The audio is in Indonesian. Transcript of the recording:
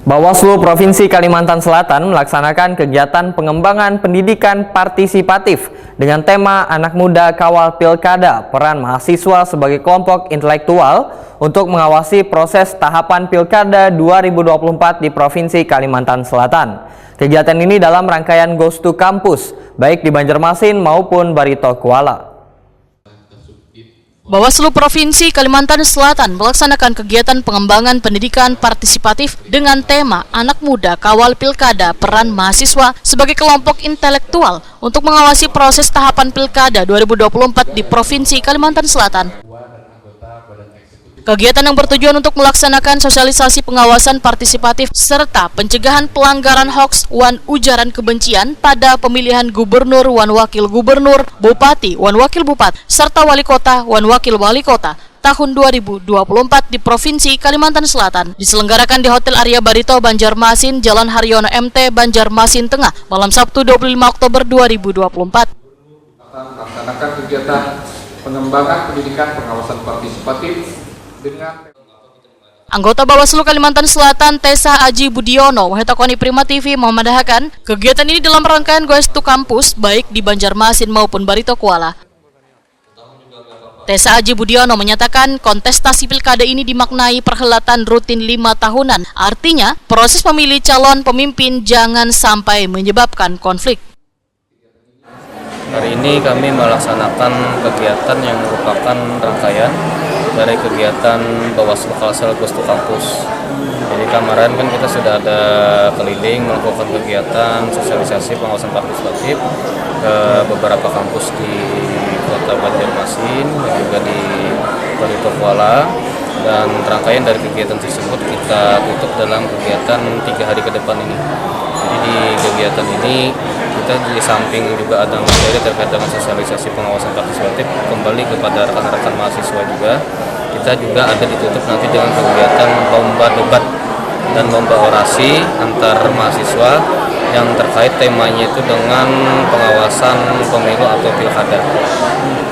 Bawaslu Provinsi Kalimantan Selatan melaksanakan kegiatan pengembangan pendidikan partisipatif dengan tema Anak Muda Kawal Pilkada, peran mahasiswa sebagai kelompok intelektual untuk mengawasi proses tahapan Pilkada 2024 di Provinsi Kalimantan Selatan. Kegiatan ini dalam rangkaian Ghost to Campus, baik di Banjarmasin maupun Barito Kuala. Bawaslu Provinsi Kalimantan Selatan melaksanakan kegiatan pengembangan pendidikan partisipatif dengan tema Anak Muda Kawal Pilkada, peran mahasiswa sebagai kelompok intelektual untuk mengawasi proses tahapan Pilkada 2024 di Provinsi Kalimantan Selatan. Kegiatan yang bertujuan untuk melaksanakan sosialisasi pengawasan partisipatif serta pencegahan pelanggaran hoaks wan ujaran kebencian pada pemilihan gubernur wan wakil gubernur, bupati wan wakil bupati, serta wali kota wan wakil wali kota tahun 2024 di Provinsi Kalimantan Selatan diselenggarakan di Hotel Arya Barito, Banjarmasin, Jalan Haryono MT, Banjarmasin Tengah, malam Sabtu 25 Oktober 2024. Melaksanakan kegiatan pengembangan pendidikan pengawasan partisipatif dengan Anggota Bawaslu Kalimantan Selatan Tessa Aji Budiono, Wahetakoni Prima TV memandahkan kegiatan ini dalam rangkaian Ghost to Campus baik di Banjarmasin maupun Barito Kuala. Tessa Aji Budiono menyatakan kontestasi pilkada ini dimaknai perhelatan rutin 5 tahunan, artinya proses memilih calon pemimpin jangan sampai menyebabkan konflik. Hari ini kami melaksanakan kegiatan yang merupakan rangkaian dari kegiatan Bawaslu Kalsel Ghost to Campus. Jadi kemarin kan kita sudah ada keliling melakukan kegiatan sosialisasi pengawasan partisipatif ke beberapa kampus di Kota Banjarmasin dan juga di Barito Kuala. Dan rangkaian dari kegiatan tersebut kita tutup dalam kegiatan 3 hari ke depan ini. Jadi di kegiatan ini kita di samping juga ada materi terkait dengan sosialisasi pengawasan partisipatif kembali kepada rekan-rekan mahasiswa juga. Kita juga ada ditutup nanti dengan kegiatan lomba debat dan lomba orasi antar mahasiswa yang terkait temanya itu dengan pengawasan pemilu atau pilkada.